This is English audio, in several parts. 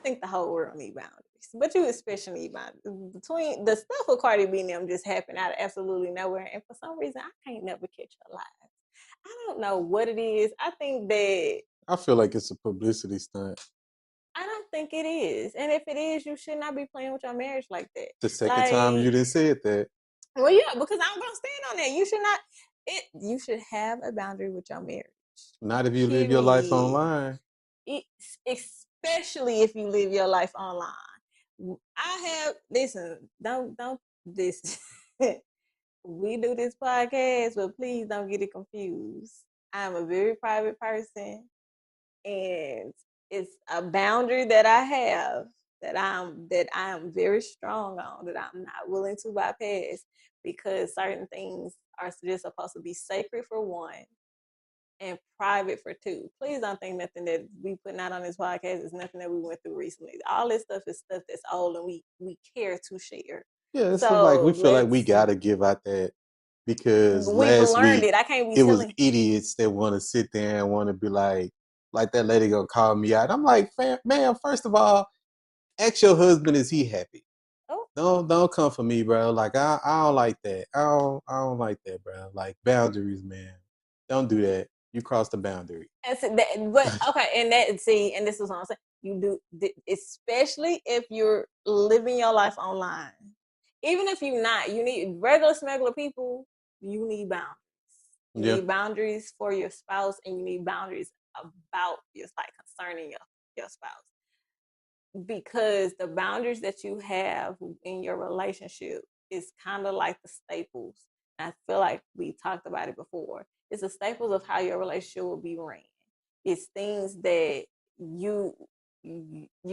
think the whole world need boundaries, but you especially need boundaries. Between the stuff with Cardi B and them just happened out of absolutely nowhere, and for some reason, I can't never catch her live. I don't know what it is. I think that I feel like it's a publicity stunt. I don't think it is, and if it is, you should not be playing with your marriage like that. The second time you Like, didn't say that. well, yeah, because I'm gonna stand on that. You should not. You should have a boundary with your marriage. Not if you live your life Period. online. Especially if you live your life online. I have listen. Don't this. We do this podcast, but please don't get it confused. I'm a very private person, and it's a boundary that I have that I am very strong on, that I'm not willing to bypass, because certain things are just supposed to be sacred for one and private for two. Please don't think nothing that we putting out on this podcast is nothing that we went through recently. All this stuff is stuff that's old and we care to share. Yeah, it's like we So feel like we let's gotta give out that because we've last learned week it. I can't be it was telling. idiots that want to sit there and want to be like that lady gonna call me out. I'm like, man, first of all, ask your husband, is he happy? Oh, Don't come for me, bro. Like I don't like that. I don't like that, bro. Like boundaries, man. Don't do that. You crossed the boundary. and so that, but okay, and that see, and this is what I'm saying. You do, especially if you're living your life online. Even if you're not, you need regular smuggler people. You need boundaries. You Yeah. need boundaries for your spouse, and you need boundaries about your like concerning your spouse, because the boundaries that you have in your relationship is kind of like the staples. And I feel like we talked about it before. It's the staples of how your relationship will be ran. It's things that you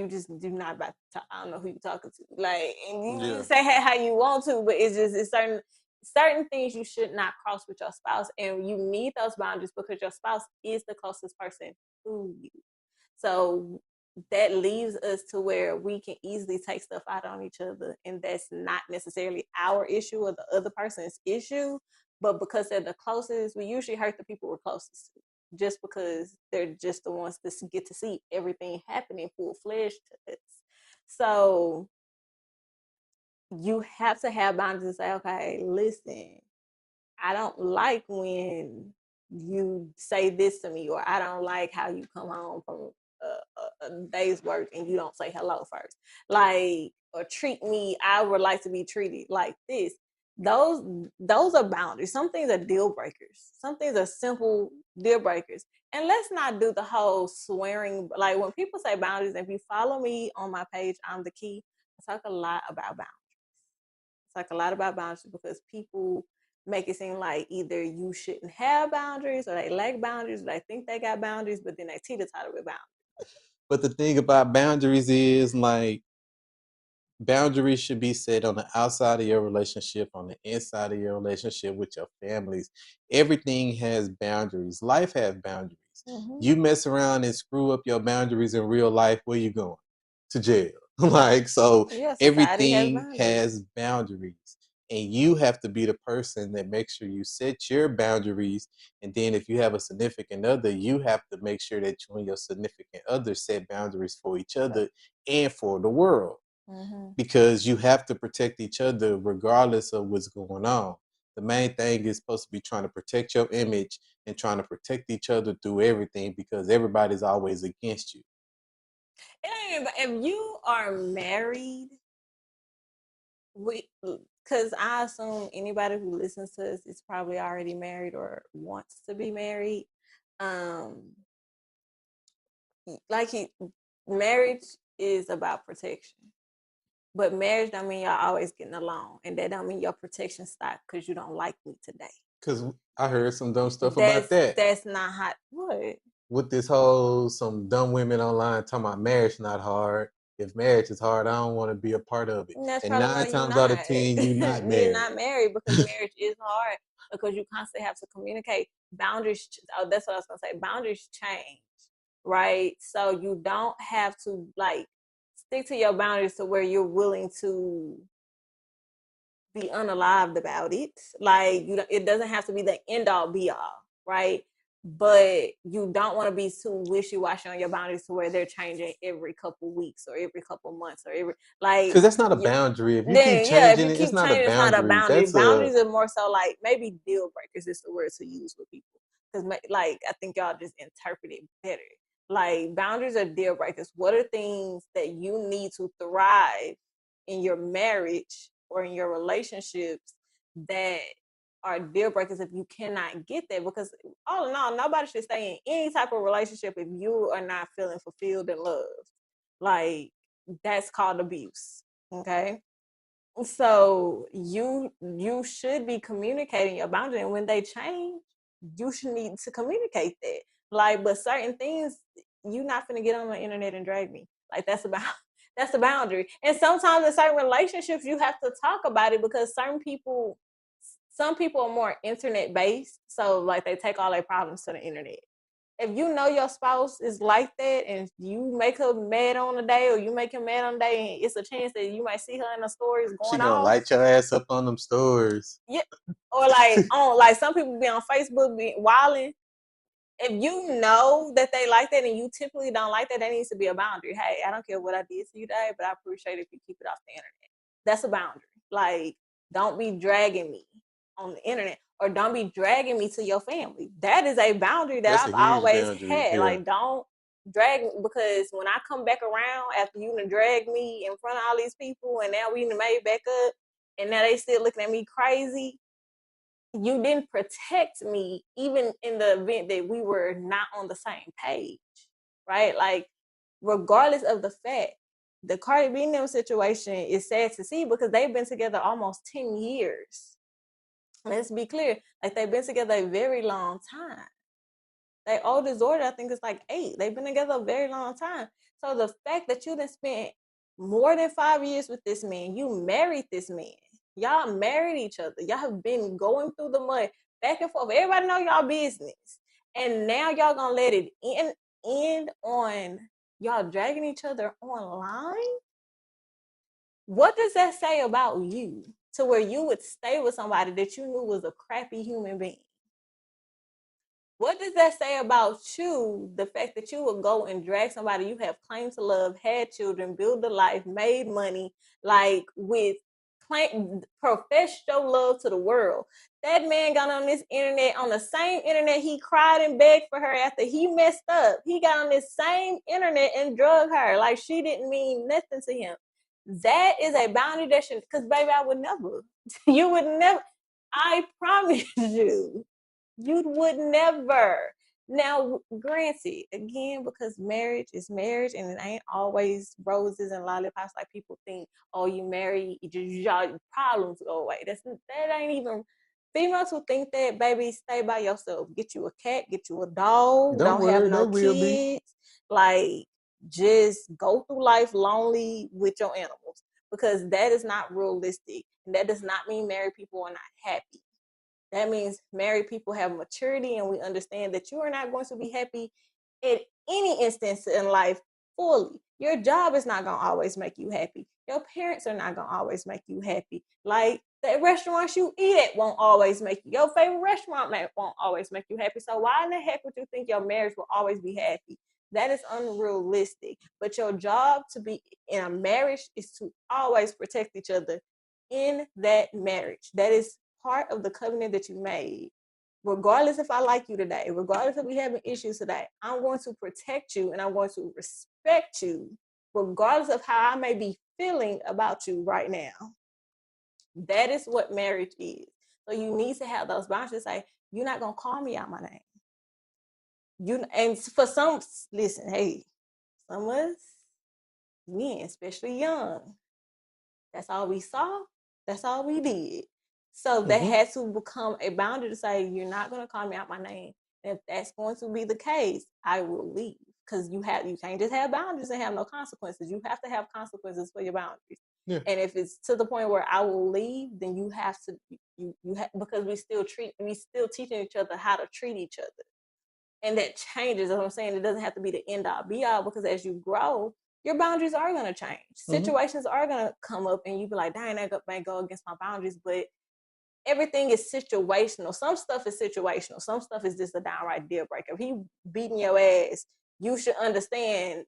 just do not about to, I don't know who you're talking to. Like, and you Yeah. say how you want to, but it's certain things you should not cross with your spouse, and you need those boundaries because your spouse is the closest person to you. So that leaves us to where we can easily take stuff out on each other, and that's not necessarily our issue or the other person's issue, but because they're the closest, we usually hurt the people we're closest to, just because they're just the ones that get to see everything happening full-fledged to us. So you have to have boundaries and say, okay, listen, I don't like when you say this to me, or I don't like how you come home from a day's work and you don't say hello first. Like, or treat me, I would like to be treated like this. Those are boundaries. Some things are deal breakers. Some things are simple deal breakers. And let's not do the whole swearing. Like when people say boundaries, if you follow me on my page, I'm the key. I talk a lot about boundaries. It's like a lot about boundaries because people make it seem like either you shouldn't have boundaries or they lack boundaries, or they think they got boundaries, but then they teeter totter with boundaries. But the thing about boundaries is like boundaries should be set on the outside of your relationship, on the inside of your relationship with your families. Everything has boundaries. Life has boundaries. Mm-hmm. You mess around and screw up your boundaries in real life, where you going? To jail. Like so Yeah, society has everything boundaries. has boundaries. And you have to be the person that makes sure you set your boundaries. And then if you have a significant other, you have to make sure that you and your significant other set boundaries for each other and for the world, Mm-hmm. because you have to protect each other regardless of what's going on. The main thing is supposed to be trying to protect your image and trying to protect each other through everything, because everybody's always against you. If you are married, we because I assume anybody who listens to us is probably already married or wants to be married. Um, like marriage is about protection. But marriage don't mean y'all always getting along, and that don't mean your protection stop because you don't like me today. Because I heard some dumb stuff about That's that. that's not how. What? With this whole, some dumb women online talking about marriage not hard. If marriage is hard, I don't want to be a part of it. And that's And probably why nine you're times out not. of 10, you not You're married. not married because marriage is hard because you constantly have to communicate boundaries. Oh, that's what I was gonna say. Boundaries change, right? So you don't have to like stick to your boundaries to where you're willing to be unalived about it. Like you, don't, it doesn't have to be the end all be all, right? but you don't want to be too wishy-washy on your boundaries to where they're changing every couple weeks or every couple months or every like Because that's not a boundary. If you keep then yeah, if changing you it, it's keep not a changing, it's not a boundary. boundary. That's a Boundaries are more so like maybe deal breakers is the word to use with people because like I think y'all just interpret it better. Like boundaries are deal breakers. What are things that you need to thrive in your marriage or in your relationships that are deal breakers if you cannot get there? Because all in all, nobody should stay in any type of relationship if you are not feeling fulfilled and loved. Like that's called abuse. Okay, so you should be communicating your boundary, and when they change, you should need to communicate that. Like, but certain things, you're not gonna get on the internet and drag me. Like that's about that's the boundary. And sometimes in certain relationships, you have to talk about it because some people are more internet based, so like they take all their problems to the internet. If you know your spouse is like that and you make her mad on the day or you make him mad on the day, and it's a chance that you might see her in the stories she going gonna off. light your ass up on them stories. Yeah. Or like on like some people be on Facebook be wilding. If you know that they like that and you typically don't like that, there needs to be a boundary. Hey, I don't care what I did to you today, but I appreciate if you keep it off the internet. That's a boundary. Like, don't be dragging me on the internet or don't be dragging me to your family. That is a boundary that That's a I've huge always boundary. had. Yeah. Like, don't drag me because when I come back around after you done drag me in front of all these people and now we done made back up and now they still looking at me crazy, you didn't protect me even in the event that we were not on the same page, right? Like, regardless of the fact, the Cardi B and them situation is sad to see because they've been together almost 10 years. Let's be clear, like they've been together a very long time. Their oldest daughter, I think, is like 8. They've been together a very long time. So the fact that you done spent more than 5 years with this man, you married this man. Y'all married each other. Y'all have been going through the mud back and forth. Everybody know y'all business. And now y'all gonna let it end on y'all dragging each other online? What does that say about you to where you would stay with somebody that you knew was a crappy human being? What does that say about you? The fact that you would go and drag somebody you have claimed to love, had children, build a life, made money, like with profess your love to the world. That man got on this internet, on the same internet he cried and begged for her after he messed up. He got on this same internet and drug her like she didn't mean nothing to him. That is a boundary that should, because baby, I would never. You would never. I promise you you would never. Now, granted, again, because marriage is marriage and it ain't always roses and lollipops like people think, oh, you marry, y'all problems go away. That ain't even females who think that, baby, stay by yourself. Get you a cat, get you a dog, Don't don't have worry, they no will be. kids. Like, just go through life lonely with your animals because that is not realistic. And that does not mean married people are not happy. That means married people have maturity and we understand that you are not going to be happy at any instance in life fully. Your job is not going to always make you happy. Your parents are not going to always make you happy. Like the restaurants you eat at won't always make you. Your favorite restaurant won't always make you happy. So why in the heck would you think your marriage will always be happy? That is unrealistic. But your job to be in a marriage is to always protect each other in that marriage. That is part of the covenant that you made. Regardless if I like you today, regardless if we having issues today, I'm going to protect you and I'm going to respect you, regardless of how I may be feeling about you right now. That is what marriage is. So you need to have those boundaries to say, you're not gonna call me out my name. You and for some, listen, hey, some of us, men, especially young, that's all we saw. That's all we did. So that Hmm. had to become a boundary to say, you're not going to call me out my name. And if that's going to be the case, I will leave. Because you can't just have boundaries and have no consequences. You have to have consequences for your boundaries. Yeah. And if it's to the point where I will leave, then you have to because we still teaching each other how to treat each other. And that changes. As I'm saying, it doesn't have to be the end all be all because as you grow, your boundaries are going to change. Hmm. Situations are going to come up and you be like, dang, that may go against my boundaries, but everything is situational. Some stuff is situational. Some stuff is just a downright deal breaker. If he beating your ass, you should understand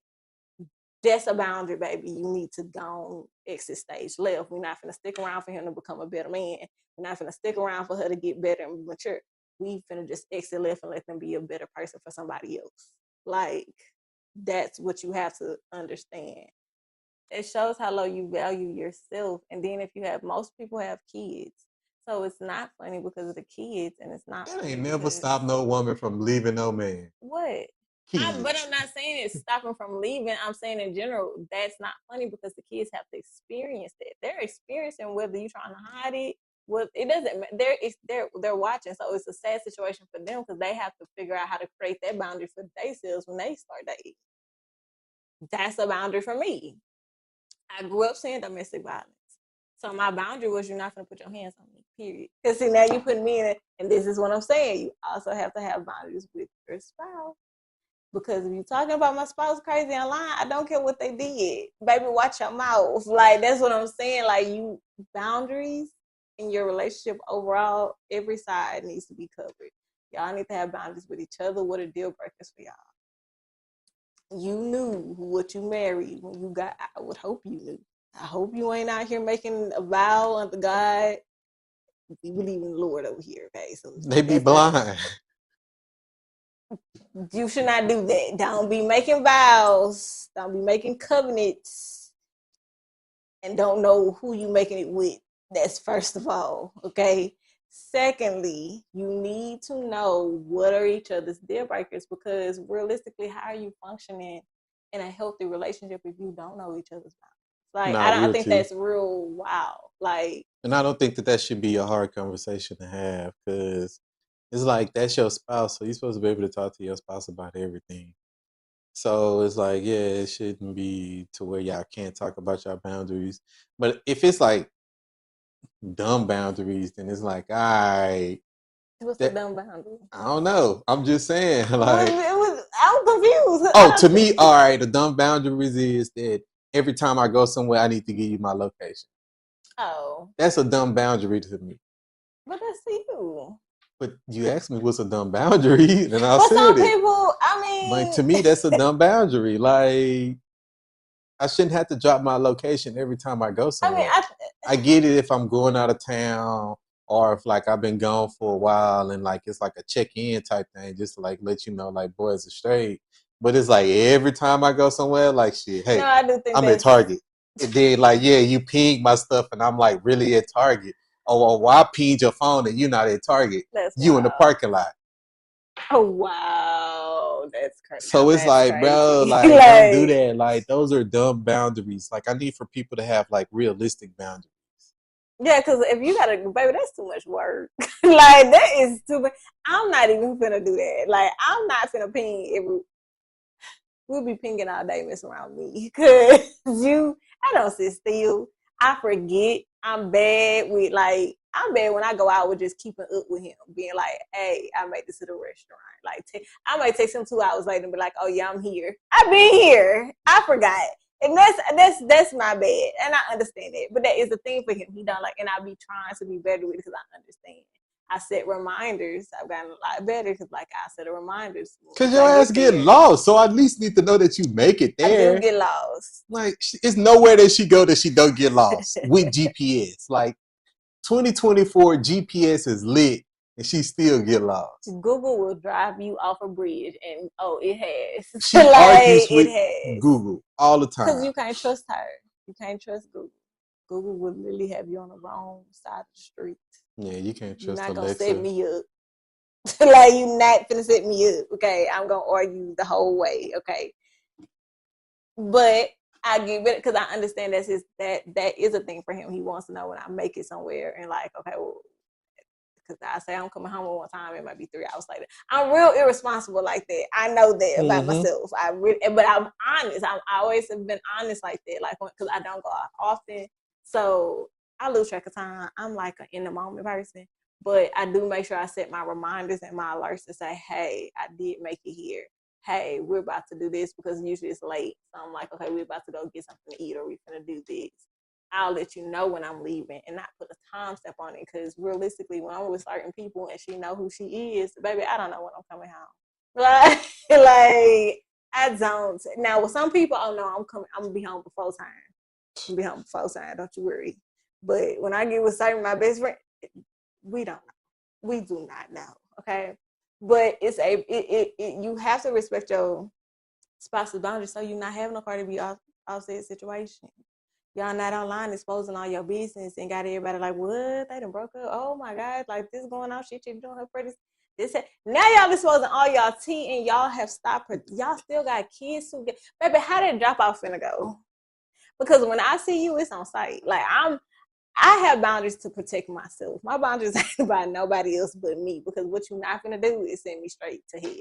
that's a boundary, baby. You need to go exit stage left. We're not finna stick around for him to become a better man. We're not finna stick around for her to get better and mature. We finna just exit left and let them be a better person for somebody else. Like, that's what you have to understand. It shows how low you value yourself. And then if you have, most people have kids. So it's not funny because of the kids, and it's not. That ain't never stopped no woman from leaving no man. What? But I'm not saying it's stopping from leaving. I'm saying in general, that's not funny because the kids have to experience that. They're experiencing whether you're trying to hide it. Well, it doesn't matter. They're watching, so it's a sad situation for them because they have to figure out how to create that boundary for themselves when they start dating. That's a boundary for me. I grew up seeing domestic violence. So my boundary was you're not going to put your hands on me, period. Because see, now you put me in it, and this is what I'm saying. You also have to have boundaries with your spouse. Because if you're talking about my spouse crazy online, I don't care what they did. Baby, watch your mouth. Like, that's what I'm saying. Like, you, boundaries in your relationship overall, every side needs to be covered. Y'all need to have boundaries with each other. What are deal breakers for y'all? You knew what you married when you got, I would hope you knew. I hope you ain't out here making a vow unto God. We believe in the Lord over here, okay? So they be blind. You should not do that. Don't be making vows. Don't be making covenants. And don't know who you making it with. That's first of all, okay? Secondly, you need to know what are each other's deal breakers, because realistically, how are you functioning in a healthy relationship if you don't know each other's boundaries? Like, I think that's real wow. Like, and I don't think that should be a hard conversation to have, because it's like, that's your spouse, so you're supposed to be able to talk to your spouse about everything. So it's like, yeah, it shouldn't be to where y'all can't talk about your boundaries. But if it's like dumb boundaries, then it's like, all right. What's the dumb boundary? I don't know. I'm just saying, like, I'm confused. Oh, to me, all right, the dumb boundaries is that every time I go somewhere, I need to give you my location. Oh. That's a dumb boundary to me. But that's you. But you asked me what's a dumb boundary, and I said some it. People, I mean, like, to me, that's a dumb boundary. Like, I shouldn't have to drop my location every time I go somewhere. I get it if I'm going out of town, or if like I've been gone for a while and like it's like a check-in type thing, just to like let you know, like, boys are straight. But it's like every time I go somewhere, like, shit, hey, no, I do think I'm at Target. And then like, yeah, you ping my stuff and I'm like really at Target. Oh, well, I pinged your phone and you're not at Target. You in the parking lot. Oh, wow. That's crazy. So it's like, crazy. Bro, like, don't do that. Like, those are dumb boundaries. Like, I need for people to have like realistic boundaries. Yeah, because if you gotta, baby, that's too much work. Like, that is too much. I'm not even finna do that. Like, I'm not finna ping we'll be pinging all day, messing around me. Because I don't sit still. I forget. I'm bad when I go out with just keeping up with him, being like, hey, I made this to the restaurant. Like, I might text him 2 hours later and be like, oh yeah, I'm here. I've been here. I forgot. And that's my bad. And I understand that. But that is the thing for him. He don't like, and I be trying to be better with it because I understand. I set reminders. I've gotten a lot better because, like, I set reminders. Because your ass get lost, so I at least need to know that you make it there. I do get lost. Like, it's nowhere that she go that she don't get lost with GPS. Like, 2024 GPS is lit, and she still get lost. Google will drive you off a bridge, and it has. She argues with Google all the time because you can't trust her. You can't trust Google. Google will literally have you on the wrong side of the street. Yeah, you can't trust Alexa. You're not gonna set me up. Like, you not finna set me up. Okay, I'm gonna argue the whole way. Okay, but I give it because I understand that is a thing for him. He wants to know when I make it somewhere, and like, okay, well, because I say I'm coming home one time, it might be 3 hours later. I'm real irresponsible like that. I know that about myself. But I'm honest. I always have been honest like that. Like, because I don't go out often, so I lose track of time. I'm like an in the moment person, but I do make sure I set my reminders and my alerts to say, hey, I did make it here. Hey, we're about to do this, because usually it's late. So I'm like, okay, we're about to go get something to eat, or we're gonna do this. I'll let you know when I'm leaving and not put a time step on it. Because realistically, when I'm with certain people and she know who she is, baby, I don't know when I'm coming home. Like I don't. Now with some people, oh no, I'm gonna be home before time. I'm gonna be home before time. Don't you worry. But when I get with certain my best friend, we don't know. We do not know. Okay. But it's you have to respect your spouse's boundaries so you're not having a Cardi B offset situation. Y'all not online exposing all your business and got everybody like, what? They done broke up. Oh my God, like this going on. She doing her pretty. Now y'all exposing all y'all tea and y'all have stopped. Y'all still got kids who get. Baby, how did drop off finna go? Because when I see you, it's on site. Like I have boundaries to protect myself. My boundaries ain't about nobody else but me. Because what you're not gonna do is send me straight to hell.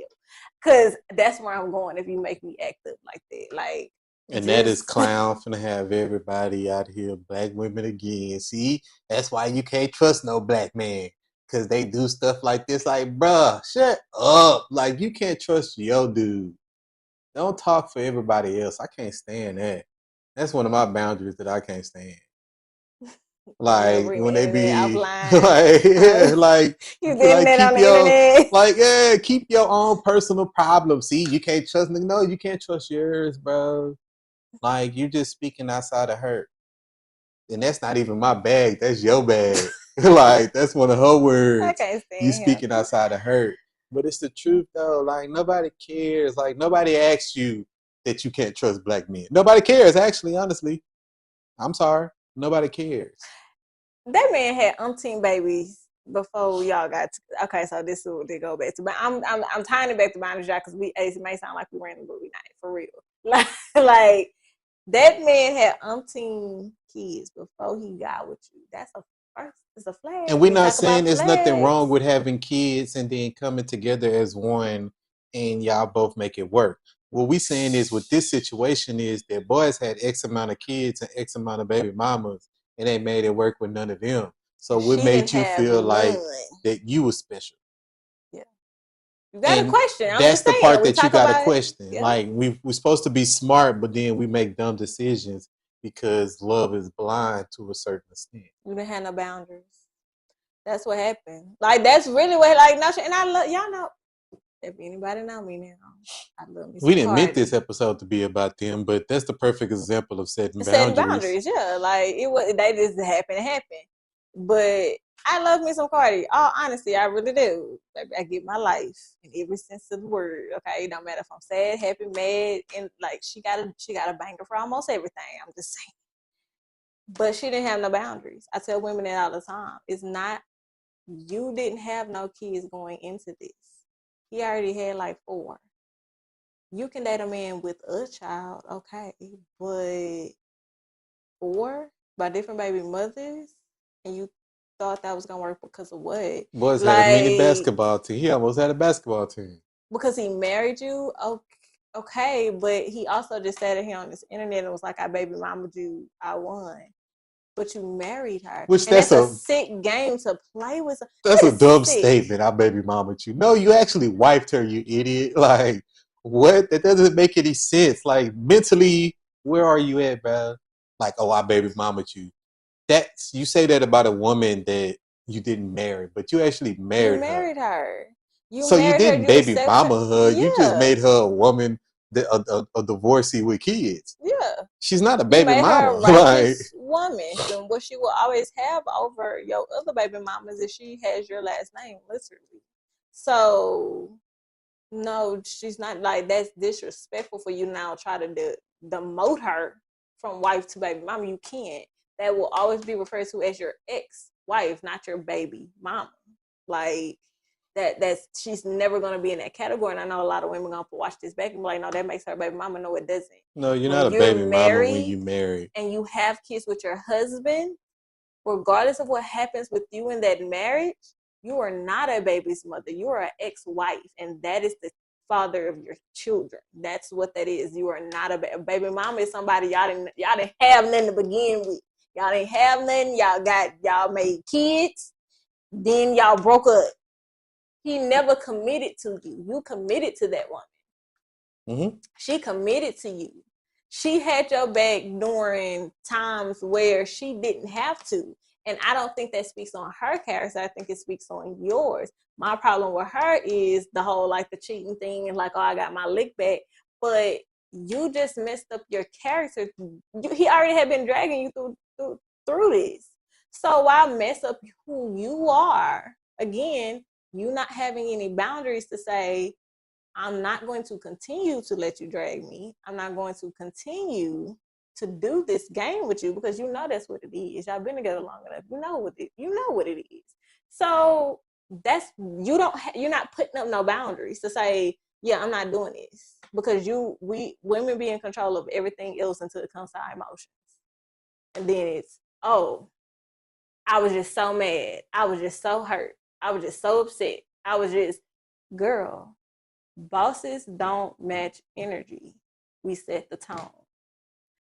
Because that's where I'm going if you make me act up like that. Like, and that is clown finna have everybody out here, black women again. See, that's why you can't trust no black man. Cause they do stuff like this. Like, bruh, shut up. Like, you can't trust your dude. Don't talk for everybody else. I can't stand that. That's one of my boundaries that I can't stand. Like when they be like, yeah, like you getting that on keep the your internet. like, yeah, keep your own personal problems. See, you can't trust me. No, you can't trust yours, bro. Like you're just speaking outside of her, and that's not even my bag. That's your bag. Like that's one of her words. I can't stand You him. speaking outside of her, but it's the truth though. Like nobody cares. Like nobody asks you that you can't trust black men. Nobody cares. Actually, honestly, I'm sorry. Nobody cares. That man had umpteen babies before y'all got to, okay, so this is what they go back to. But I'm tying it back to boundaries, because it may sound like we random, but we not for real. Like that man had umpteen kids before he got with you. That's a first. It's a flag. And we're not saying there's nothing wrong with having kids and then coming together as one and y'all both make it work. What we saying is with this situation is that boys had X amount of kids and X amount of baby mamas and they made it work with none of them. So what made you feel like that you was special? Yeah. You got a question. I'm that's just the saying, part that you got to question. Yeah. Like we're supposed to be smart, but then we make dumb decisions because love is blind to a certain extent. You didn't have no boundaries. That's what happened. Like that's really what like no, and I love y'all know. If anybody know me now, I love me. We didn't meant this episode to be about them, but that's the perfect example of setting boundaries. Yeah, like it was. They just happened to happen. But I love me some Cardi. All honesty, I really do. I get my life in every sense of the word. Okay, it don't matter if I'm sad, happy, mad, and like she got a banger for almost everything. I'm just saying. But she didn't have no boundaries. I tell women that all the time. It's not you didn't have no kids going into this. He already had like 4. You can date a man with a child, okay, but 4 by different baby mothers, and you thought that was gonna work because of what? Boys had a mini basketball team. He almost had a basketball team. Because he married you, okay, but he also just said here on this internet and was like, "I baby mamaed you, I won." But you married her. Which that's a sick game to play with. That's a dumb statement. I baby mamaed you. No, you actually wifed her, you idiot. Like, what? That doesn't make any sense. Like, mentally, where are you at, bro? Like, oh, I baby mamaed you. That's you say that about a woman that you didn't marry, but you actually married her. You married her. So you didn't baby mama her. Yeah. You just made her a woman, a divorcee with kids. Yeah. She's not a baby mama. Her a righteous woman. And what she will always have over your other baby mamas is she has your last name, literally. So no, she's not like that's disrespectful for you now try to demote her from wife to baby mama. You can't. That will always be referred to as your ex-wife, not your baby mama. Like that's she's never gonna be in that category. And I know a lot of women gonna watch this back and be like, no, that makes her baby mama. No, it doesn't. No, you're not a baby mama when you marry. And you have kids with your husband, regardless of what happens with you in that marriage, you are not a baby's mother. You are an ex-wife, and that is the father of your children. That's what that is. You are not a baby mama. Is somebody y'all didn't have nothing to begin with. Y'all didn't have nothing. Y'all made kids. Then y'all broke up. He never committed to you. You committed to that woman. Mm-hmm. She committed to you. She had your back during times where she didn't have to. And I don't think that speaks on her character. I think it speaks on yours. My problem with her is the whole like the cheating thing and like, oh, I got my lick back. But you just messed up your character. He already had been dragging you through this. So why mess up who you are? Again, you not having any boundaries to say, I'm not going to continue to let you drag me. I'm not going to continue to do this game with you because you know that's what it is. Y'all been together long enough. You know what it is. So that's you're not putting up no boundaries to say, yeah, I'm not doing this because we women be in control of everything else until it comes to our emotions. And then it's, oh, I was just so mad. I was just so hurt. I was just so upset. I was just, girl, bosses don't match energy. We set the tone.